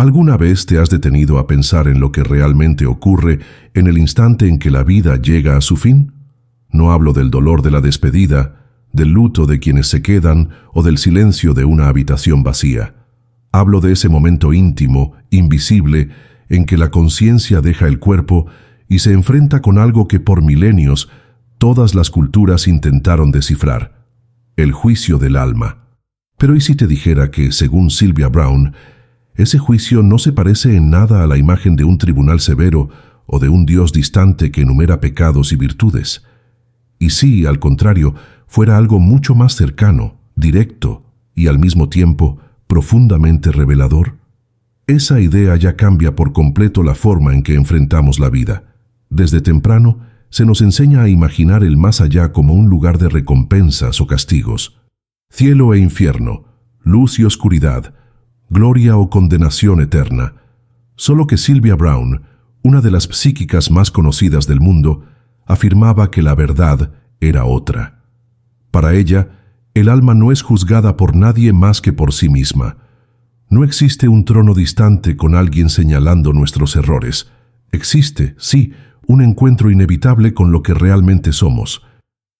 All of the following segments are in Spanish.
¿Alguna vez te has detenido a pensar en lo que realmente ocurre en el instante en que la vida llega a su fin? No hablo del dolor de la despedida, del luto de quienes se quedan o del silencio de una habitación vacía. Hablo de ese momento íntimo, invisible, en que la conciencia deja el cuerpo y se enfrenta con algo que por milenios todas las culturas intentaron descifrar: el juicio del alma. Pero ¿y si te dijera que, según Sylvia Browne, ese juicio no se parece en nada a la imagen de un tribunal severo o de un Dios distante que enumera pecados y virtudes? Y si, al contrario, fuera algo mucho más cercano, directo y al mismo tiempo profundamente revelador. Esa idea ya cambia por completo la forma en que enfrentamos la vida. Desde temprano se nos enseña a imaginar el más allá como un lugar de recompensas o castigos. Cielo e infierno, luz y oscuridad, gloria o condenación eterna. Solo que Sylvia Browne, una de las psíquicas más conocidas del mundo, afirmaba que la verdad era otra. Para ella, el alma no es juzgada por nadie más que por sí misma. No existe un trono distante con alguien señalando nuestros errores. Existe, sí, un encuentro inevitable con lo que realmente somos.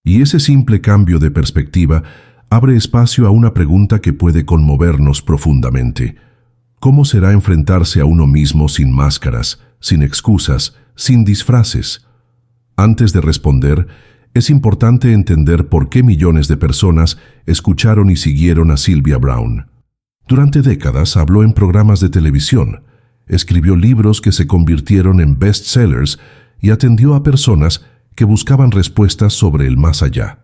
Y ese simple cambio de perspectiva abre espacio a una pregunta que puede conmovernos profundamente. ¿Cómo será enfrentarse a uno mismo sin máscaras, sin excusas, sin disfraces? Antes de responder, es importante entender por qué millones de personas escucharon y siguieron a Sylvia Browne. Durante décadas habló en programas de televisión, escribió libros que se convirtieron en bestsellers y atendió a personas que buscaban respuestas sobre el más allá.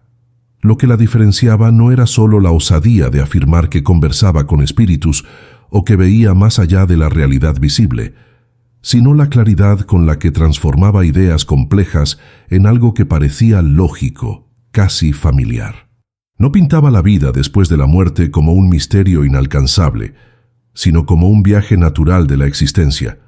Lo que la diferenciaba no era solo la osadía de afirmar que conversaba con espíritus o que veía más allá de la realidad visible, sino la claridad con la que transformaba ideas complejas en algo que parecía lógico, casi familiar. No pintaba la vida después de la muerte como un misterio inalcanzable, sino como un viaje natural de la existencia.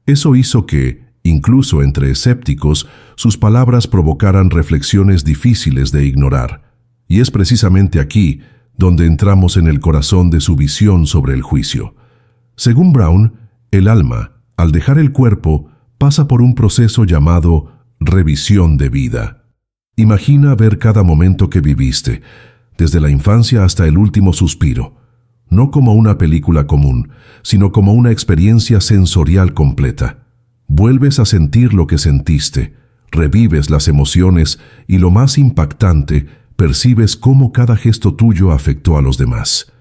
Eso hizo que, incluso entre escépticos, sus palabras provocaran reflexiones difíciles de ignorar. Y es precisamente aquí donde entramos en el corazón de su visión sobre el juicio. Según Browne, el alma, al dejar el cuerpo, pasa por un proceso llamado revisión de vida. Imagina ver cada momento que viviste, desde la infancia hasta el último suspiro, no como una película común, sino como una experiencia sensorial completa. Vuelves a sentir lo que sentiste, revives las emociones y, lo más impactante, percibes cómo cada gesto tuyo afectó a los demás.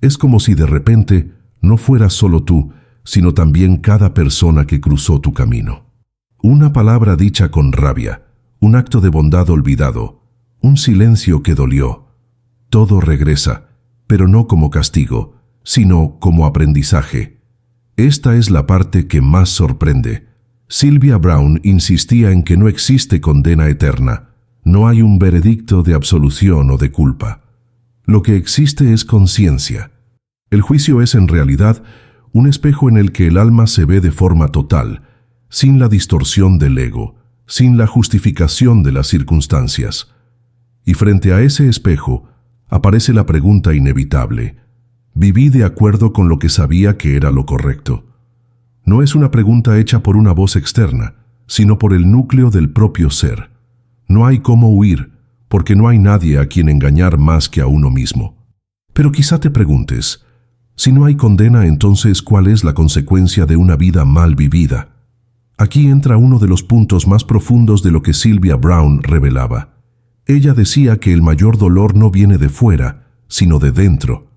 Es como si de repente no fueras solo tú, sino también cada persona que cruzó tu camino. Una palabra dicha con rabia, un acto de bondad olvidado, un silencio que dolió. Todo regresa, pero no como castigo, sino como aprendizaje. Esta es la parte que más sorprende. Sylvia Browne insistía en que no existe condena eterna. No hay un veredicto de absolución o de culpa. Lo que existe es conciencia. El juicio es en realidad un espejo en el que el alma se ve de forma total, sin la distorsión del ego, sin la justificación de las circunstancias. Y frente a ese espejo aparece la pregunta inevitable: ¿viví de acuerdo con lo que sabía que era lo correcto? No es una pregunta hecha por una voz externa, sino por el núcleo del propio ser. No hay cómo huir, porque no hay nadie a quien engañar más que a uno mismo. Pero quizá te preguntes, si no hay condena, entonces ¿cuál es la consecuencia de una vida mal vivida? Aquí entra uno de los puntos más profundos de lo que Sylvia Browne revelaba. Ella decía que el mayor dolor no viene de fuera, sino de dentro.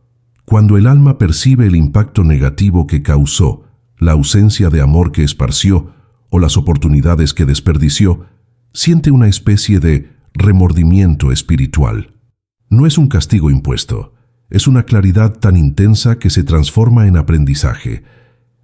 Cuando el alma percibe el impacto negativo que causó, la ausencia de amor que esparció o las oportunidades que desperdició, siente una especie de remordimiento espiritual. No es un castigo impuesto, es una claridad tan intensa que se transforma en aprendizaje.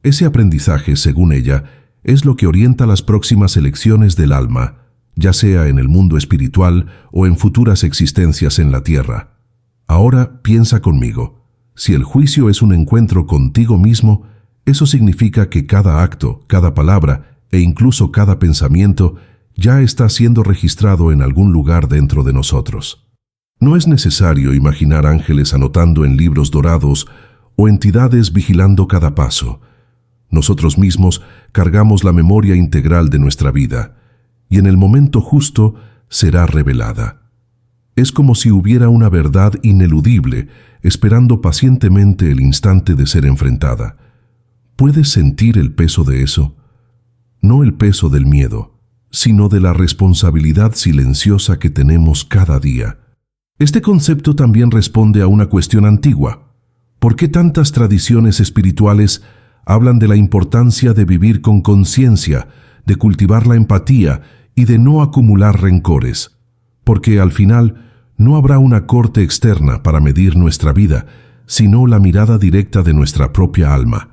Ese aprendizaje, según ella, es lo que orienta las próximas elecciones del alma, ya sea en el mundo espiritual o en futuras existencias en la tierra. Ahora piensa conmigo, si el juicio es un encuentro contigo mismo, eso significa que cada acto, cada palabra e incluso cada pensamiento ya está siendo registrado en algún lugar dentro de nosotros. No es necesario imaginar ángeles anotando en libros dorados o entidades vigilando cada paso. nosotros mismos cargamos la memoria integral de nuestra vida, y en el momento justo será revelada. Es como si hubiera una verdad ineludible, esperando pacientemente el instante de ser enfrentada. ¿Puedes sentir el peso de eso? No el peso del miedo, sino de la responsabilidad silenciosa que tenemos cada día. Este concepto también responde a una cuestión antigua. ¿Por qué tantas tradiciones espirituales hablan de la importancia de vivir con conciencia, de cultivar la empatía y de no acumular rencores? Porque al final no habrá una corte externa para medir nuestra vida, sino la mirada directa de nuestra propia alma.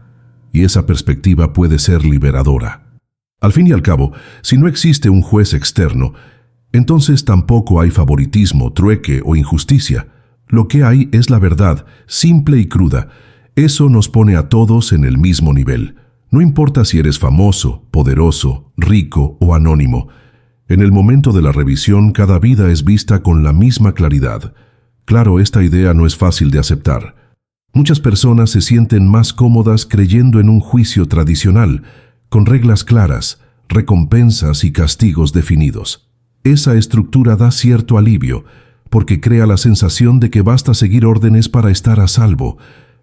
Y esa perspectiva puede ser liberadora. Al fin y al cabo, si no existe un juez externo, entonces tampoco hay favoritismo, trueque o injusticia. Lo que hay es la verdad, simple y cruda. Eso nos pone a todos en el mismo nivel. No importa si eres famoso, poderoso, rico o anónimo. En el momento de la revisión, cada vida es vista con la misma claridad. Claro, esta idea no es fácil de aceptar. Muchas personas se sienten más cómodas creyendo en un juicio tradicional, con reglas claras, recompensas y castigos definidos. Esa estructura da cierto alivio, porque crea la sensación de que basta seguir órdenes para estar a salvo.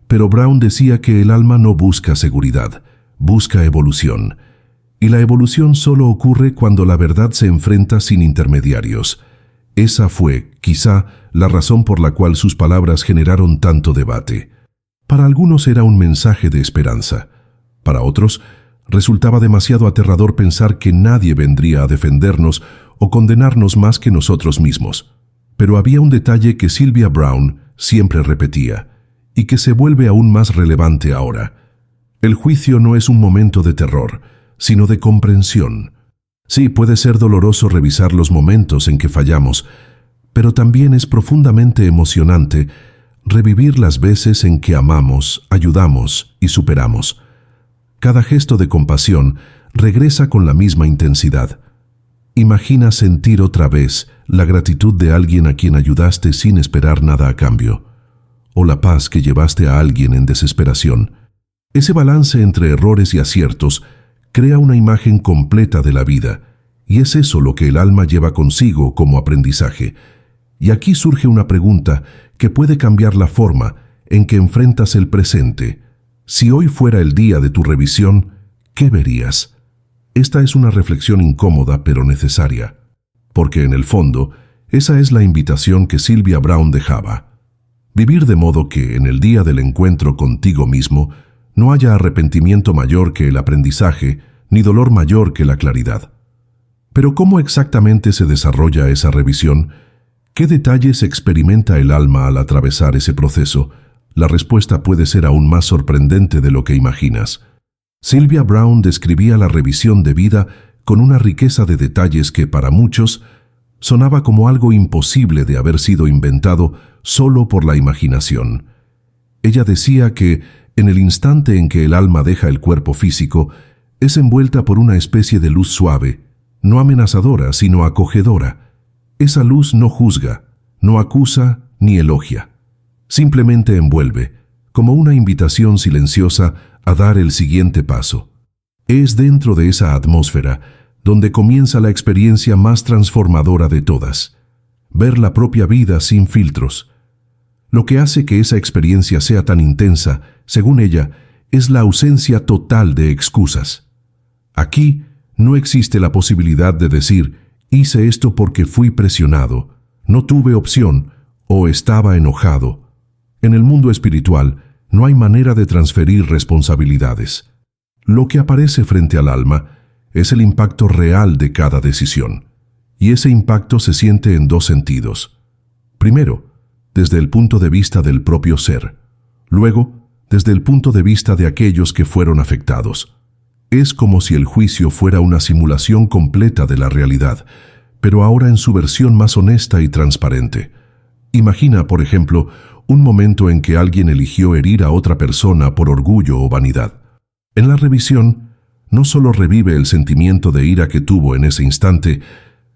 Pero Brown decía que el alma no busca seguridad, busca evolución. Y la evolución solo ocurre cuando la verdad se enfrenta sin intermediarios. Esa fue, quizá, la razón por la cual sus palabras generaron tanto debate. Para algunos era un mensaje de esperanza. Para otros, resultaba demasiado aterrador pensar que nadie vendría a defendernos o condenarnos más que nosotros mismos. Pero había un detalle que Sylvia Browne siempre repetía, y que se vuelve aún más relevante ahora. El juicio no es un momento de terror, sino de comprensión. Sí, puede ser doloroso revisar los momentos en que fallamos, pero también es profundamente emocionante revivir las veces en que amamos, ayudamos y superamos. Cada gesto de compasión regresa con la misma intensidad. Imagina sentir otra vez la gratitud de alguien a quien ayudaste sin esperar nada a cambio, o la paz que llevaste a alguien en desesperación. Ese balance entre errores y aciertos crea una imagen completa de la vida, y es eso lo que el alma lleva consigo como aprendizaje. Y aquí surge una pregunta que puede cambiar la forma en que enfrentas el presente. Si hoy fuera el día de tu revisión, ¿qué verías? Esta es una reflexión incómoda pero necesaria, porque en el fondo, esa es la invitación que Sylvia Browne dejaba. Vivir de modo que, en el día del encuentro contigo mismo, no haya arrepentimiento mayor que el aprendizaje, ni dolor mayor que la claridad. Pero ¿cómo exactamente se desarrolla esa revisión? ¿Qué detalles experimenta el alma al atravesar ese proceso? La respuesta puede ser aún más sorprendente de lo que imaginas. Sylvia Browne describía la revisión de vida con una riqueza de detalles que, para muchos, sonaba como algo imposible de haber sido inventado solo por la imaginación. Ella decía que, en el instante en que el alma deja el cuerpo físico, es envuelta por una especie de luz suave, no amenazadora, sino acogedora. Esa luz no juzga, no acusa ni elogia. Simplemente envuelve, como una invitación silenciosa a dar el siguiente paso. Es dentro de esa atmósfera donde comienza la experiencia más transformadora de todas, ver la propia vida sin filtros. Lo que hace que esa experiencia sea tan intensa, según ella, es la ausencia total de excusas. Aquí no existe la posibilidad de decir, hice esto porque fui presionado, no tuve opción o estaba enojado. En el mundo espiritual no hay manera de transferir responsabilidades. Lo que aparece frente al alma es el impacto real de cada decisión, y ese impacto se siente en dos sentidos. Primero, desde el punto de vista del propio ser. Luego, desde el punto de vista de aquellos que fueron afectados. Es como si el juicio fuera una simulación completa de la realidad, pero ahora en su versión más honesta y transparente. Imagina, por ejemplo, un momento en que alguien eligió herir a otra persona por orgullo o vanidad. En la revisión, no solo revive el sentimiento de ira que tuvo en ese instante,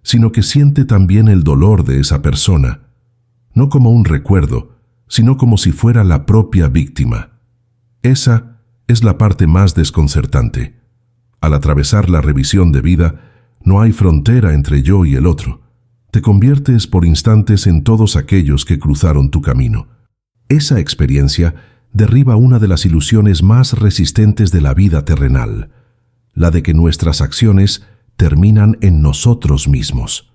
sino que siente también el dolor de esa persona, no como un recuerdo, sino como si fuera la propia víctima. Esa es la parte más desconcertante. Al atravesar la revisión de vida, no hay frontera entre yo y el otro. Te conviertes por instantes en todos aquellos que cruzaron tu camino. Esa experiencia derriba una de las ilusiones más resistentes de la vida terrenal, la de que nuestras acciones terminan en nosotros mismos.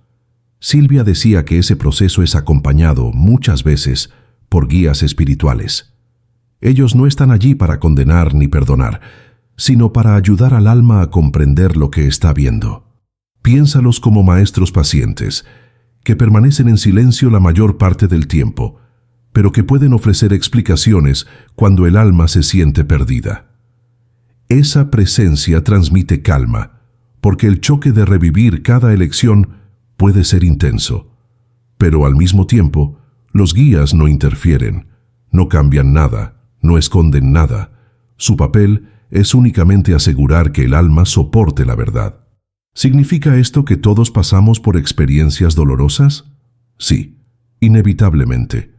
Silvia decía que ese proceso es acompañado, muchas veces, por guías espirituales. Ellos no están allí para condenar ni perdonar, sino para ayudar al alma a comprender lo que está viendo. Piénsalos como maestros pacientes, que permanecen en silencio la mayor parte del tiempo, pero que pueden ofrecer explicaciones cuando el alma se siente perdida. Esa presencia transmite calma, porque el choque de revivir cada elección puede ser intenso. Pero al mismo tiempo, los guías no interfieren, no cambian nada, no esconden nada. Su papel es únicamente asegurar que el alma soporte la verdad. ¿Significa esto que todos pasamos por experiencias dolorosas? Sí, inevitablemente.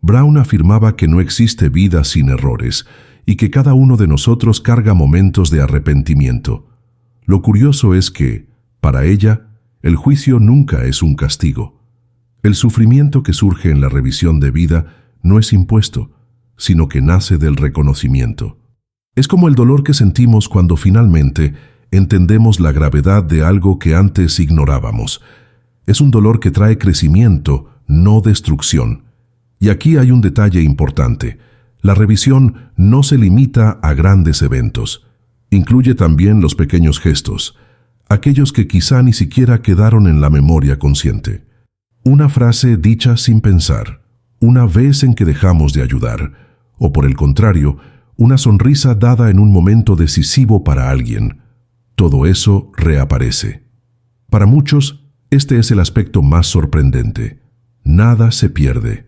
Brown afirmaba que no existe vida sin errores y que cada uno de nosotros carga momentos de arrepentimiento. Lo curioso es que, para ella, el juicio nunca es un castigo. El sufrimiento que surge en la revisión de vida no es impuesto, sino que nace del reconocimiento. Es como el dolor que sentimos cuando finalmente entendemos la gravedad de algo que antes ignorábamos. Es un dolor que trae crecimiento, no destrucción. Y aquí hay un detalle importante. La revisión no se limita a grandes eventos. Incluye también los pequeños gestos, aquellos que quizá ni siquiera quedaron en la memoria consciente. Una frase dicha sin pensar, una vez en que dejamos de ayudar, o por el contrario, una sonrisa dada en un momento decisivo para alguien. Todo eso reaparece. Para muchos, este es el aspecto más sorprendente. Nada se pierde.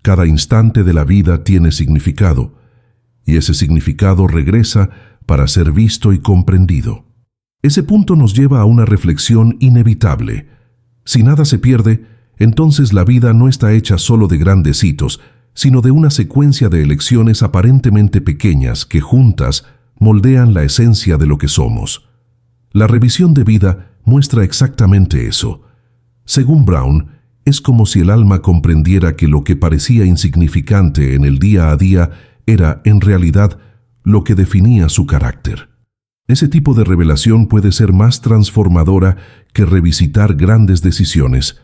Cada instante de la vida tiene significado, y ese significado regresa para ser visto y comprendido. Ese punto nos lleva a una reflexión inevitable. Si nada se pierde, entonces la vida no está hecha solo de grandes hitos, sino de una secuencia de elecciones aparentemente pequeñas que juntas moldean la esencia de lo que somos. La revisión de vida muestra exactamente eso. Según Brown, es como si el alma comprendiera que lo que parecía insignificante en el día a día era, en realidad, lo que definía su carácter. Ese tipo de revelación puede ser más transformadora que revisitar grandes decisiones,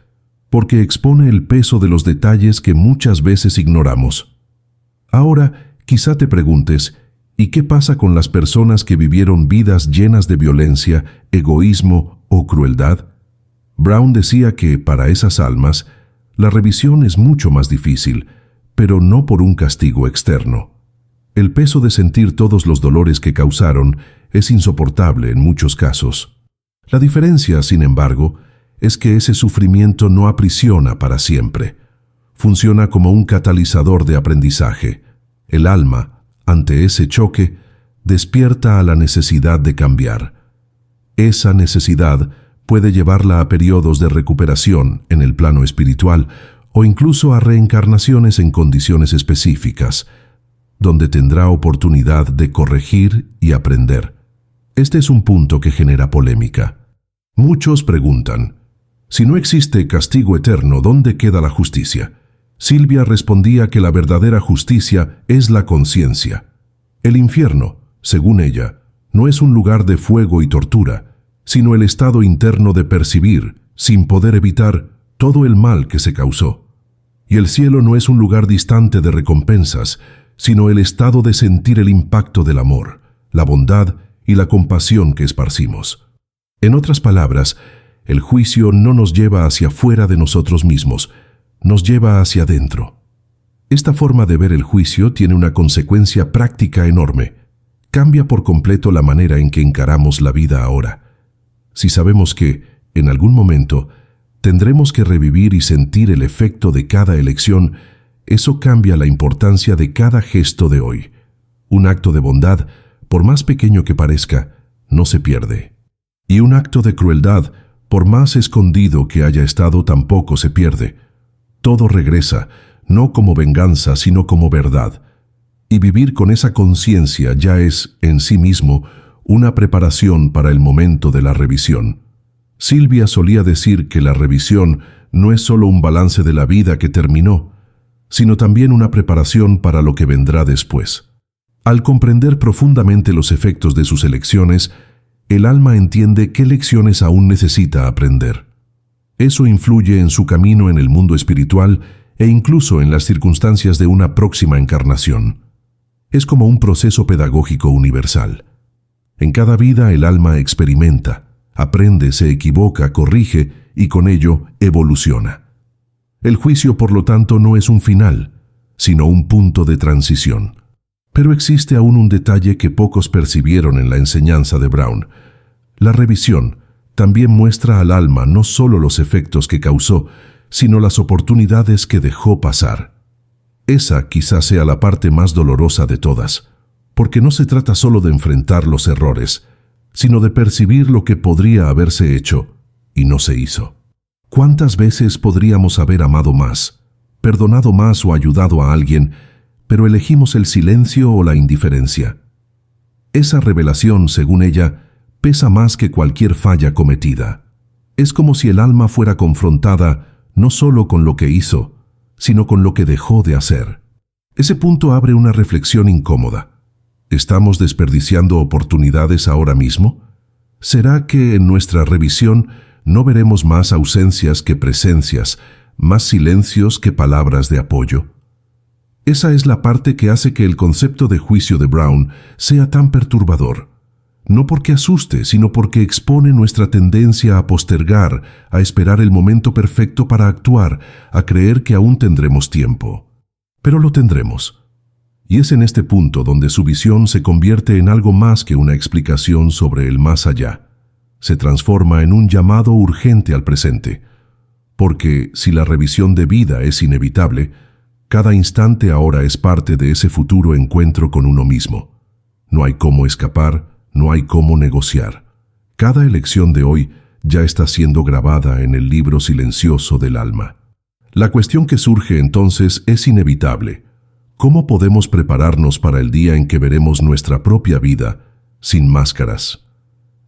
porque expone el peso de los detalles que muchas veces ignoramos. Ahora, quizá te preguntes, ¿y qué pasa con las personas que vivieron vidas llenas de violencia, egoísmo o crueldad? Brown decía que, para esas almas, la revisión es mucho más difícil, pero no por un castigo externo. El peso de sentir todos los dolores que causaron es insoportable en muchos casos. La diferencia, sin embargo, es que ese sufrimiento no aprisiona para siempre. Funciona como un catalizador de aprendizaje. El alma, ante ese choque, despierta a la necesidad de cambiar. Esa necesidad puede llevarla a periodos de recuperación en el plano espiritual o incluso a reencarnaciones en condiciones específicas, donde tendrá oportunidad de corregir y aprender. Este es un punto que genera polémica. Muchos preguntan, si no existe castigo eterno, ¿dónde queda la justicia? Silvia respondía que la verdadera justicia es la conciencia. El infierno, según ella, no es un lugar de fuego y tortura, sino el estado interno de percibir, sin poder evitar, todo el mal que se causó. Y el cielo no es un lugar distante de recompensas, sino el estado de sentir el impacto del amor, la bondad y la compasión que esparcimos. En otras palabras, el juicio no nos lleva hacia fuera de nosotros mismos, nos lleva hacia adentro. Esta forma de ver el juicio tiene una consecuencia práctica enorme. Cambia por completo la manera en que encaramos la vida ahora. Si sabemos que, en algún momento, tendremos que revivir y sentir el efecto de cada elección, eso cambia la importancia de cada gesto de hoy. Un acto de bondad, por más pequeño que parezca, no se pierde. Y un acto de crueldad, por más escondido que haya estado, tampoco se pierde. Todo regresa, no como venganza, sino como verdad. Y vivir con esa conciencia ya es, en sí mismo, una preparación para el momento de la revisión. Silvia solía decir que la revisión no es solo un balance de la vida que terminó, sino también una preparación para lo que vendrá después. Al comprender profundamente los efectos de sus elecciones, el alma entiende qué lecciones aún necesita aprender. Eso influye en su camino en el mundo espiritual e incluso en las circunstancias de una próxima encarnación. Es como un proceso pedagógico universal. En cada vida el alma experimenta, aprende, se equivoca, corrige y con ello evoluciona. El juicio, por lo tanto, no es un final, sino un punto de transición. Pero existe aún un detalle que pocos percibieron en la enseñanza de Brown. La revisión también muestra al alma no solo los efectos que causó, sino las oportunidades que dejó pasar. Esa quizás sea la parte más dolorosa de todas, porque no se trata solo de enfrentar los errores, sino de percibir lo que podría haberse hecho y no se hizo. ¿Cuántas veces podríamos haber amado más, perdonado más o ayudado a alguien, pero elegimos el silencio o la indiferencia? Esa revelación, según ella, pesa más que cualquier falla cometida. Es como si el alma fuera confrontada no solo con lo que hizo, sino con lo que dejó de hacer. Ese punto abre una reflexión incómoda. ¿Estamos desperdiciando oportunidades ahora mismo? ¿Será que en nuestra revisión no veremos más ausencias que presencias, más silencios que palabras de apoyo? Esa es la parte que hace que el concepto de juicio de Brown sea tan perturbador. No porque asuste, sino porque expone nuestra tendencia a postergar, a esperar el momento perfecto para actuar, a creer que aún tendremos tiempo. Pero lo tendremos. Y es en este punto donde su visión se convierte en algo más que una explicación sobre el más allá. Se transforma en un llamado urgente al presente. Porque si la revisión de vida es inevitable, cada instante ahora es parte de ese futuro encuentro con uno mismo. No hay cómo escapar, no hay cómo negociar. Cada elección de hoy ya está siendo grabada en el libro silencioso del alma. La cuestión que surge entonces es inevitable. ¿Cómo podemos prepararnos para el día en que veremos nuestra propia vida sin máscaras?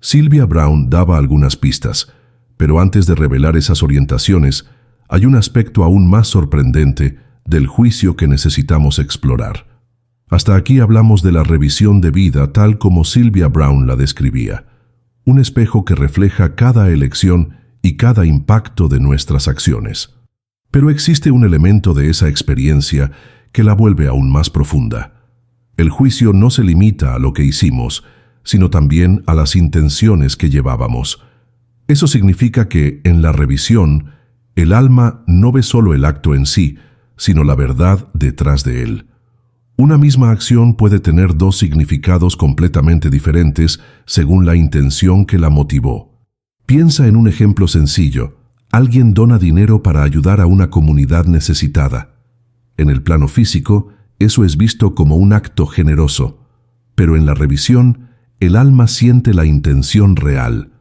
Sylvia Brown daba algunas pistas, pero antes de revelar esas orientaciones, hay un aspecto aún más sorprendente del juicio que necesitamos explorar. Hasta aquí hablamos de la revisión de vida tal como Sylvia Brown la describía, un espejo que refleja cada elección y cada impacto de nuestras acciones. Pero existe un elemento de esa experiencia que la vuelve aún más profunda. El juicio no se limita a lo que hicimos, sino también a las intenciones que llevábamos. Eso significa que, en la revisión, el alma no ve solo el acto en sí, sino la verdad detrás de él. Una misma acción puede tener dos significados completamente diferentes según la intención que la motivó. Piensa en un ejemplo sencillo. Alguien dona dinero para ayudar a una comunidad necesitada. En el plano físico, eso es visto como un acto generoso, pero en la revisión, el alma siente la intención real.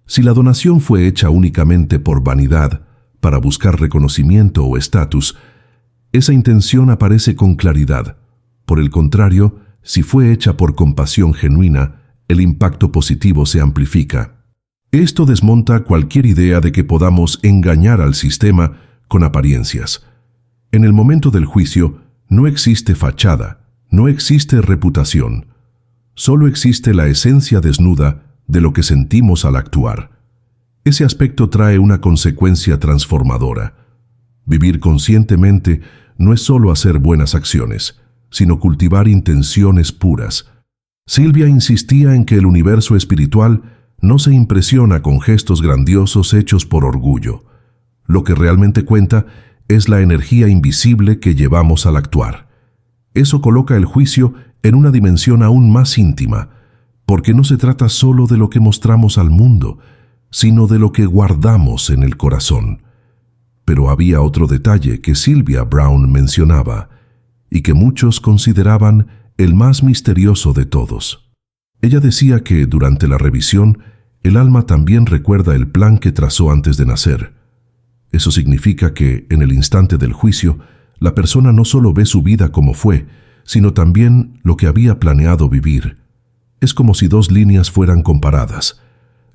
Si la donación fue hecha únicamente por vanidad, para buscar reconocimiento o estatus, esa intención aparece con claridad. Por el contrario, si fue hecha por compasión genuina, el impacto positivo se amplifica. Esto desmonta cualquier idea de que podamos engañar al sistema con apariencias. En el momento del juicio, no existe fachada, no existe reputación. Solo existe la esencia desnuda de lo que sentimos al actuar. Ese aspecto trae una consecuencia transformadora. Vivir conscientemente no es solo hacer buenas acciones, sino cultivar intenciones puras. Sylvia insistía en que el universo espiritual no se impresiona con gestos grandiosos hechos por orgullo. Lo que realmente cuenta es la energía invisible que llevamos al actuar. Eso coloca el juicio en una dimensión aún más íntima, porque no se trata solo de lo que mostramos al mundo, sino de lo que guardamos en el corazón. Pero había otro detalle que Sylvia Brown mencionaba, y que muchos consideraban el más misterioso de todos. Ella decía que, durante la revisión, el alma también recuerda el plan que trazó antes de nacer. Eso significa que, en el instante del juicio, la persona no solo ve su vida como fue, sino también lo que había planeado vivir. Es como si dos líneas fueran comparadas,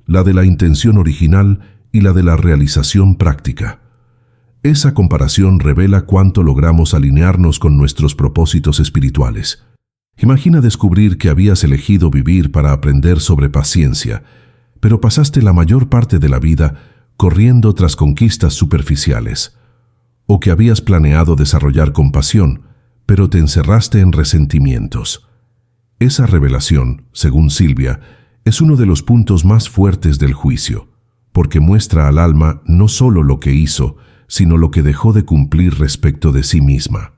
la de la intención original y la de la realización práctica. Esa comparación revela cuánto logramos alinearnos con nuestros propósitos espirituales. Imagina descubrir que habías elegido vivir para aprender sobre paciencia, pero pasaste la mayor parte de la vida corriendo tras conquistas superficiales. O que habías planeado desarrollar compasión, pero te encerraste en resentimientos. Esa revelación, según Silvia, es uno de los puntos más fuertes del juicio, porque muestra al alma no solo lo que hizo, sino lo que dejó de cumplir respecto de sí misma.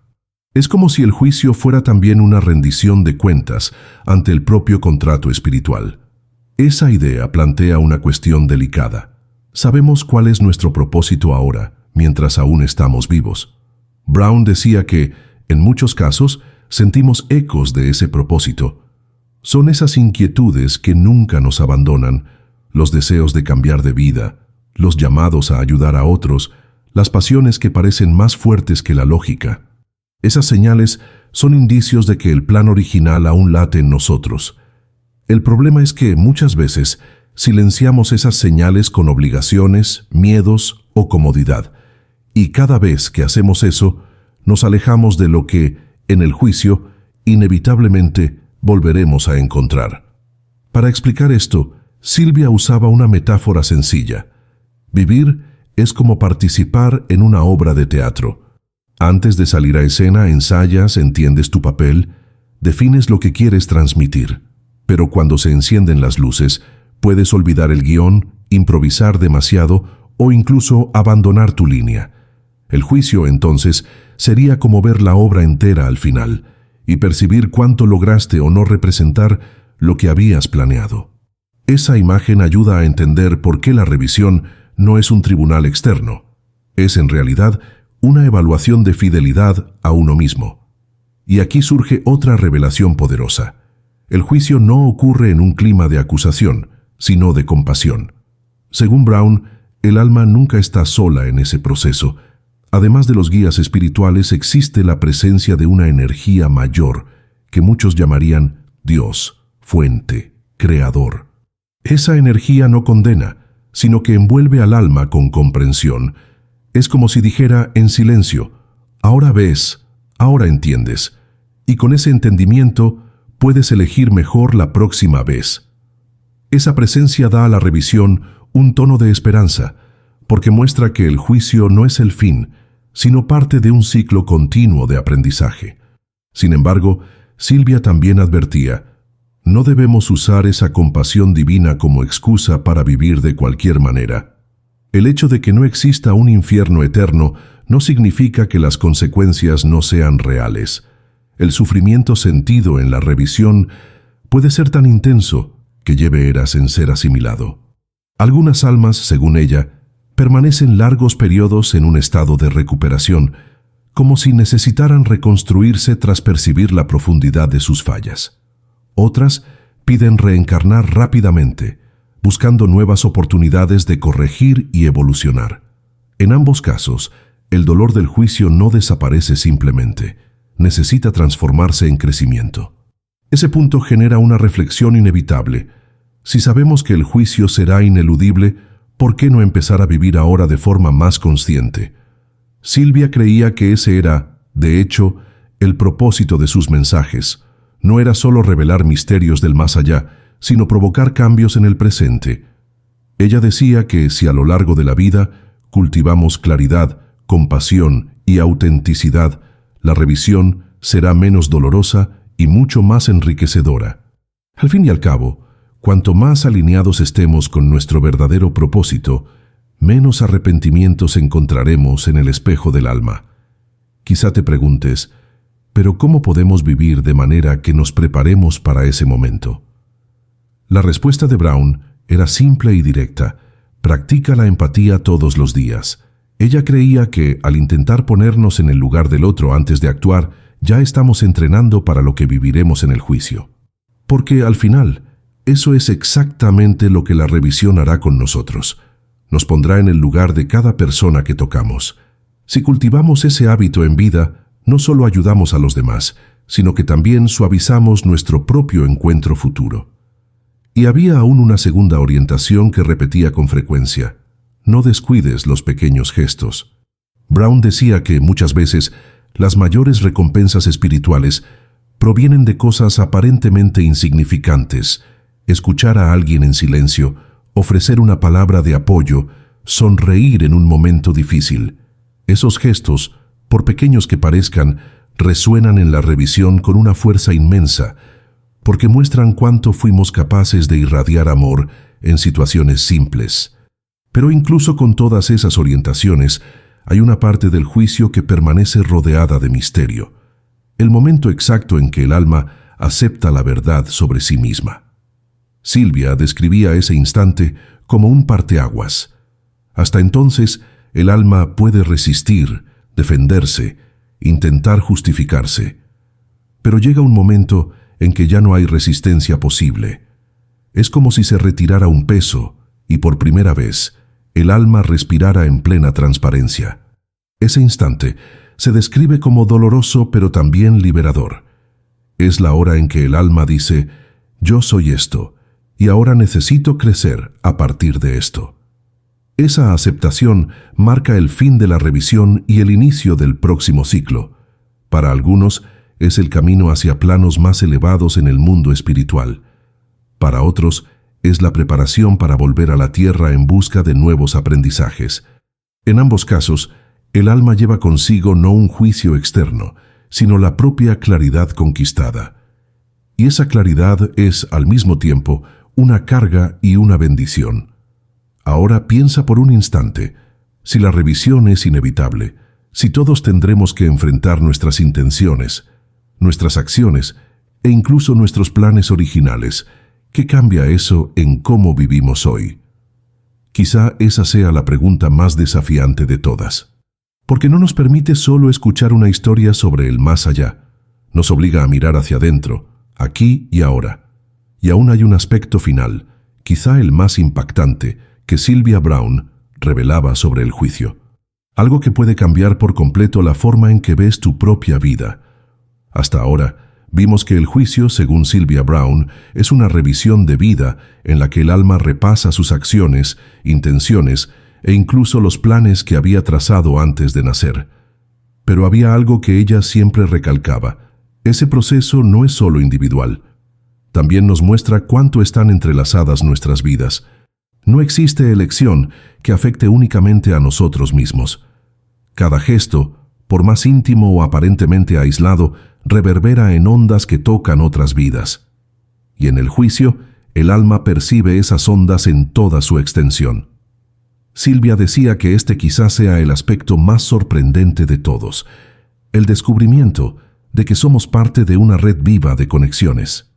Es como si el juicio fuera también una rendición de cuentas ante el propio contrato espiritual. Esa idea plantea una cuestión delicada. Sabemos cuál es nuestro propósito ahora, mientras aún estamos vivos. Brown decía que, en muchos casos, sentimos ecos de ese propósito. Son esas inquietudes que nunca nos abandonan, los deseos de cambiar de vida, los llamados a ayudar a otros, las pasiones que parecen más fuertes que la lógica. Esas señales son indicios de que el plan original aún late en nosotros. El problema es que muchas veces silenciamos esas señales con obligaciones, miedos o comodidad, y cada vez que hacemos eso, nos alejamos de lo que, en el juicio, inevitablemente volveremos a encontrar. Para explicar esto, Silvia usaba una metáfora sencilla. Vivir es como participar en una obra de teatro. Antes de salir a escena, ensayas, entiendes tu papel, defines lo que quieres transmitir. Pero cuando se encienden las luces, puedes olvidar el guión, improvisar demasiado o incluso abandonar tu línea. El juicio, entonces, sería como ver la obra entera al final y percibir cuánto lograste o no representar lo que habías planeado. Esa imagen ayuda a entender por qué la revisión no es un tribunal externo. Es, en realidad, una evaluación de fidelidad a uno mismo. Y aquí surge otra revelación poderosa. El juicio no ocurre en un clima de acusación, sino de compasión. Según Brown, el alma nunca está sola en ese proceso. Además de los guías espirituales, existe la presencia de una energía mayor, que muchos llamarían Dios, fuente, creador. Esa energía no condena, sino que envuelve al alma con comprensión. Es como si dijera en silencio, ahora ves, ahora entiendes, y con ese entendimiento puedes elegir mejor la próxima vez. Esa presencia da a la revisión un tono de esperanza, porque muestra que el juicio no es el fin, sino parte de un ciclo continuo de aprendizaje. Sin embargo, Silvia también advertía, no debemos usar esa compasión divina como excusa para vivir de cualquier manera. El hecho de que no exista un infierno eterno no significa que las consecuencias no sean reales. El sufrimiento sentido en la revisión puede ser tan intenso que lleve eras en ser asimilado. Algunas almas, según ella, permanecen largos periodos en un estado de recuperación, como si necesitaran reconstruirse tras percibir la profundidad de sus fallas. Otras piden reencarnar rápidamente, buscando nuevas oportunidades de corregir y evolucionar. En ambos casos, el dolor del juicio no desaparece simplemente, necesita transformarse en crecimiento. Ese punto genera una reflexión inevitable. Si sabemos que el juicio será ineludible, ¿por qué no empezar a vivir ahora de forma más consciente? Silvia creía que ese era, de hecho, el propósito de sus mensajes. No era solo revelar misterios del más allá, sino provocar cambios en el presente. Ella decía que si a lo largo de la vida cultivamos claridad, compasión y autenticidad, la revisión será menos dolorosa y mucho más enriquecedora. Al fin y al cabo, cuanto más alineados estemos con nuestro verdadero propósito, menos arrepentimientos encontraremos en el espejo del alma. Quizá te preguntes, ¿pero cómo podemos vivir de manera que nos preparemos para ese momento? La respuesta de Brown era simple y directa. Practica la empatía todos los días. Ella creía que, al intentar ponernos en el lugar del otro antes de actuar, ya estamos entrenando para lo que viviremos en el juicio. Porque, al final, eso es exactamente lo que la revisión hará con nosotros. Nos pondrá en el lugar de cada persona que tocamos. Si cultivamos ese hábito en vida, no solo ayudamos a los demás, sino que también suavizamos nuestro propio encuentro futuro. Y había aún una segunda orientación que repetía con frecuencia: no descuides los pequeños gestos. Brown decía que muchas veces las mayores recompensas espirituales provienen de cosas aparentemente insignificantes: escuchar a alguien en silencio, ofrecer una palabra de apoyo, sonreír en un momento difícil. Esos gestos, por pequeños que parezcan, resuenan en la revisión con una fuerza inmensa, porque muestran cuánto fuimos capaces de irradiar amor en situaciones simples. Pero incluso con todas esas orientaciones, hay una parte del juicio que permanece rodeada de misterio: el momento exacto en que el alma acepta la verdad sobre sí misma. Silvia describía ese instante como un parteaguas. Hasta entonces, el alma puede resistir, defenderse, intentar justificarse. Pero llega un momento en que ya no hay resistencia posible. Es como si se retirara un peso y por primera vez el alma respirara en plena transparencia. Ese instante se describe como doloroso pero también liberador. Es la hora en que el alma dice: yo soy esto, y ahora necesito crecer a partir de esto. Esa aceptación marca el fin de la revisión y el inicio del próximo ciclo. Para algunos, es el camino hacia planos más elevados en el mundo espiritual. Para otros, es la preparación para volver a la tierra en busca de nuevos aprendizajes. En ambos casos, el alma lleva consigo no un juicio externo, sino la propia claridad conquistada. Y esa claridad es, al mismo tiempo, una carga y una bendición. Ahora piensa por un instante: si la revisión es inevitable, si todos tendremos que enfrentar nuestras intenciones, nuestras acciones e incluso nuestros planes originales, ¿qué cambia eso en cómo vivimos hoy? Quizá esa sea la pregunta más desafiante de todas, porque no nos permite solo escuchar una historia sobre el más allá, nos obliga a mirar hacia adentro, aquí y ahora. Y aún hay un aspecto final, quizá el más impactante, que Sylvia Browne revelaba sobre el juicio. Algo que puede cambiar por completo la forma en que ves tu propia vida. Hasta ahora, vimos que el juicio, según Sylvia Browne, es una revisión de vida en la que el alma repasa sus acciones, intenciones e incluso los planes que había trazado antes de nacer. Pero había algo que ella siempre recalcaba: ese proceso no es solo individual. También nos muestra cuánto están entrelazadas nuestras vidas. No existe elección que afecte únicamente a nosotros mismos. Cada gesto, por más íntimo o aparentemente aislado, reverbera en ondas que tocan otras vidas. Y en el juicio, el alma percibe esas ondas en toda su extensión. Silvia decía que este quizás sea el aspecto más sorprendente de todos: el descubrimiento de que somos parte de una red viva de conexiones.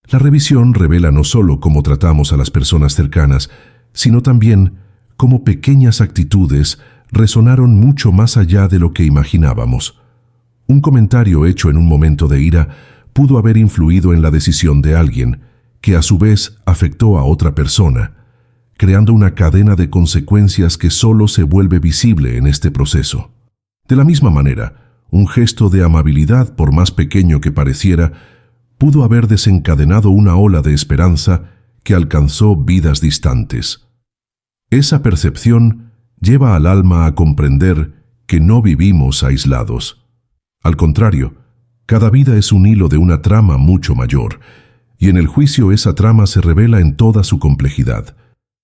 La revisión revela no solo cómo tratamos a las personas cercanas, sino también cómo pequeñas actitudes resonaron mucho más allá de lo que imaginábamos. Un comentario hecho en un momento de ira pudo haber influido en la decisión de alguien, que a su vez afectó a otra persona, creando una cadena de consecuencias que solo se vuelve visible en este proceso. De la misma manera, un gesto de amabilidad, por más pequeño que pareciera, pudo haber desencadenado una ola de esperanza que alcanzó vidas distantes. Esa percepción lleva al alma a comprender que no vivimos aislados. Al contrario, cada vida es un hilo de una trama mucho mayor, y en el juicio esa trama se revela en toda su complejidad.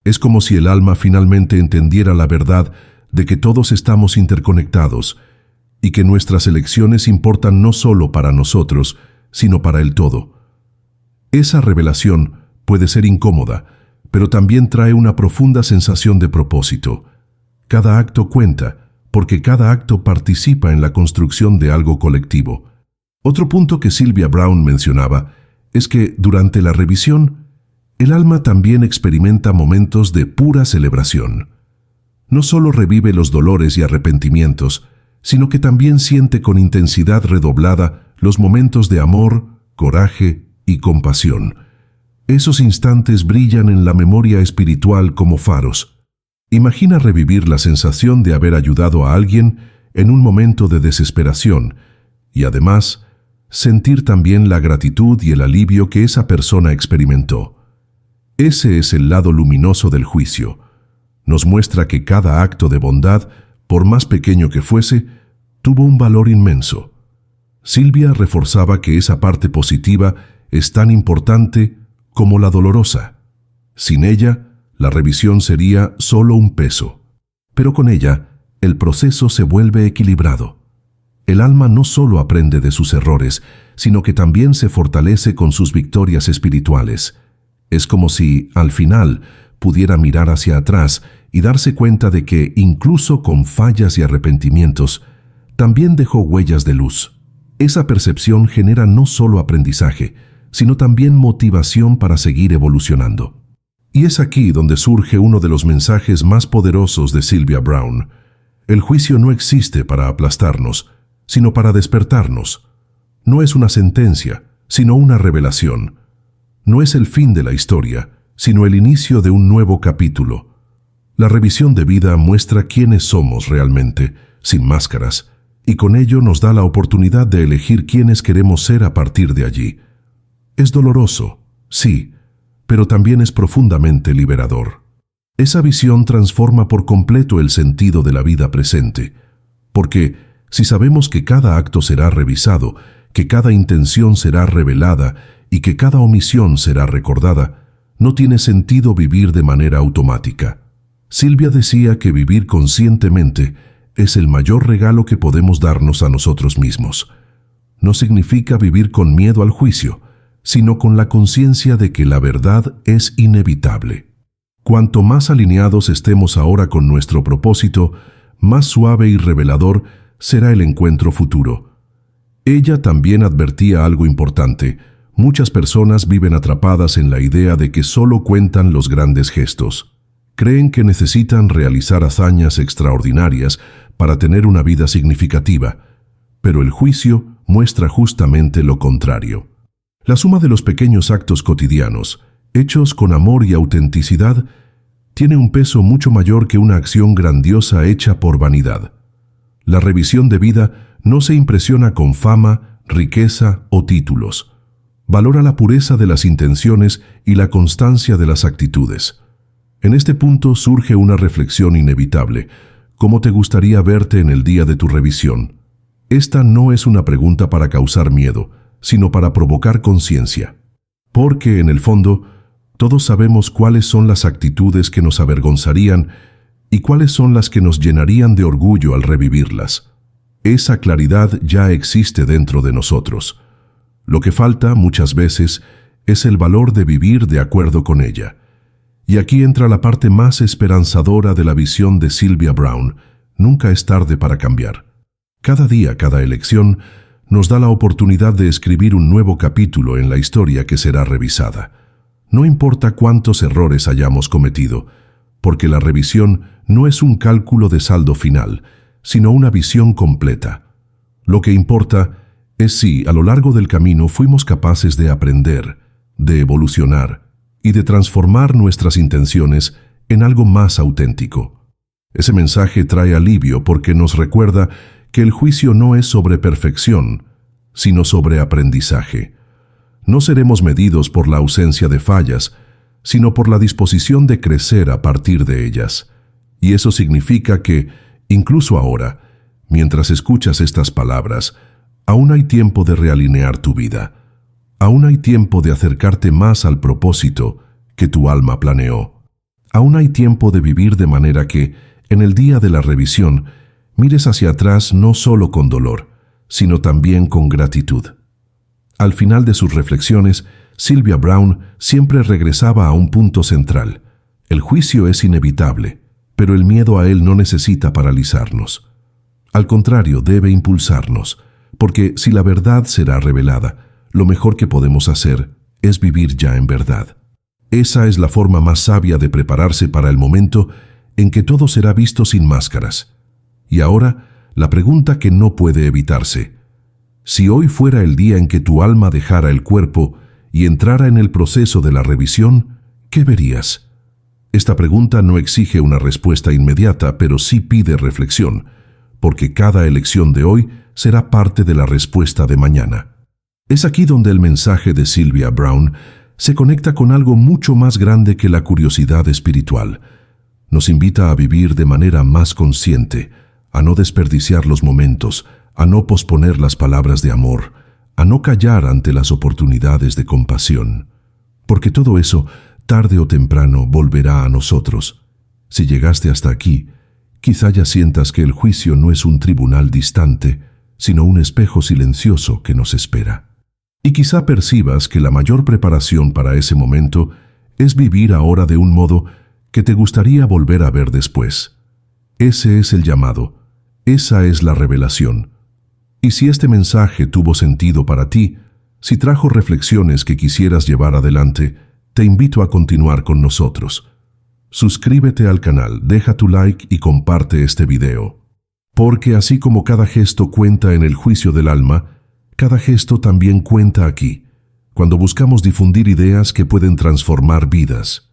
Es como si el alma finalmente entendiera la verdad de que todos estamos interconectados y que nuestras elecciones importan no solo para nosotros, sino para el todo. Esa revelación puede ser incómoda, pero también trae una profunda sensación de propósito. Cada acto cuenta, porque cada acto participa en la construcción de algo colectivo. Otro punto que Sylvia Browne mencionaba es que durante la revisión, el alma también experimenta momentos de pura celebración. No solo revive los dolores y arrepentimientos, sino que también siente con intensidad redoblada los momentos de amor, coraje y compasión. Esos instantes brillan en la memoria espiritual como faros. Imagina revivir la sensación de haber ayudado a alguien en un momento de desesperación y además sentir también la gratitud y el alivio que esa persona experimentó. Ese es el lado luminoso del juicio. Nos muestra que cada acto de bondad, por más pequeño que fuese, tuvo un valor inmenso. Silvia reforzaba que esa parte positiva es tan importante como la dolorosa. Sin ella, la revisión sería solo un peso. Pero con ella, el proceso se vuelve equilibrado. El alma no solo aprende de sus errores, sino que también se fortalece con sus victorias espirituales. Es como si, al final, pudiera mirar hacia atrás y darse cuenta de que, incluso con fallas y arrepentimientos, también dejó huellas de luz. Esa percepción genera no solo aprendizaje, sino también motivación para seguir evolucionando. Y es aquí donde surge uno de los mensajes más poderosos de Sylvia Browne. El juicio no existe para aplastarnos, sino para despertarnos. No es una sentencia, sino una revelación. No es el fin de la historia, sino el inicio de un nuevo capítulo. La revisión de vida muestra quiénes somos realmente, sin máscaras, y con ello nos da la oportunidad de elegir quiénes queremos ser a partir de allí. Es doloroso, sí, pero también es profundamente liberador. Esa visión transforma por completo el sentido de la vida presente, porque si sabemos que cada acto será revisado, que cada intención será revelada y que cada omisión será recordada, no tiene sentido vivir de manera automática. Silvia decía que vivir conscientemente es el mayor regalo que podemos darnos a nosotros mismos. No significa vivir con miedo al juicio, sino con la conciencia de que la verdad es inevitable. Cuanto más alineados estemos ahora con nuestro propósito, más suave y revelador será el encuentro futuro. Ella también advertía algo importante. Muchas personas viven atrapadas en la idea de que solo cuentan los grandes gestos. Creen que necesitan realizar hazañas extraordinarias para tener una vida significativa, pero el juicio muestra justamente lo contrario. La suma de los pequeños actos cotidianos, hechos con amor y autenticidad, tiene un peso mucho mayor que una acción grandiosa hecha por vanidad. La revisión de vida no se impresiona con fama, riqueza o títulos. Valora la pureza de las intenciones y la constancia de las actitudes. En este punto surge una reflexión inevitable. ¿Cómo te gustaría verte en el día de tu revisión? Esta no es una pregunta para causar miedo, sino para provocar conciencia. Porque, en el fondo, todos sabemos cuáles son las actitudes que nos avergonzarían y cuáles son las que nos llenarían de orgullo al revivirlas. Esa claridad ya existe dentro de nosotros. Lo que falta, muchas veces, es el valor de vivir de acuerdo con ella. Y aquí entra la parte más esperanzadora de la visión de Sylvia Browne. Nunca es tarde para cambiar. Cada día, cada elección, nos da la oportunidad de escribir un nuevo capítulo en la historia que será revisada. No importa cuántos errores hayamos cometido, porque la revisión no es un cálculo de saldo final, sino una visión completa. Lo que importa es si, a lo largo del camino, fuimos capaces de aprender, de evolucionar y de transformar nuestras intenciones en algo más auténtico. Ese mensaje trae alivio porque nos recuerda que el juicio no es sobre perfección, sino sobre aprendizaje. No seremos medidos por la ausencia de fallas, sino por la disposición de crecer a partir de ellas. Y eso significa que, incluso ahora, mientras escuchas estas palabras, aún hay tiempo de realinear tu vida. Aún hay tiempo de acercarte más al propósito que tu alma planeó. Aún hay tiempo de vivir de manera que, en el día de la revisión, mires hacia atrás no solo con dolor, sino también con gratitud. Al final de sus reflexiones, Sylvia Browne siempre regresaba a un punto central. El juicio es inevitable, pero el miedo a él no necesita paralizarnos. Al contrario, debe impulsarnos, porque si la verdad será revelada, lo mejor que podemos hacer es vivir ya en verdad. Esa es la forma más sabia de prepararse para el momento en que todo será visto sin máscaras. Y ahora, la pregunta que no puede evitarse. Si hoy fuera el día en que tu alma dejara el cuerpo y entrara en el proceso de la revisión, ¿qué verías? Esta pregunta no exige una respuesta inmediata, pero sí pide reflexión, porque cada elección de hoy será parte de la respuesta de mañana. Es aquí donde el mensaje de Sylvia Browne se conecta con algo mucho más grande que la curiosidad espiritual. Nos invita a vivir de manera más consciente, a no desperdiciar los momentos, a no posponer las palabras de amor, a no callar ante las oportunidades de compasión. Porque todo eso, tarde o temprano, volverá a nosotros. Si llegaste hasta aquí, quizá ya sientas que el juicio no es un tribunal distante, sino un espejo silencioso que nos espera. Y quizá percibas que la mayor preparación para ese momento es vivir ahora de un modo que te gustaría volver a ver después. Ese es el llamado, esa es la revelación. Y si este mensaje tuvo sentido para ti, si trajo reflexiones que quisieras llevar adelante, te invito a continuar con nosotros. Suscríbete al canal, deja tu like y comparte este video. Porque así como cada gesto cuenta en el juicio del alma, cada gesto también cuenta aquí, cuando buscamos difundir ideas que pueden transformar vidas.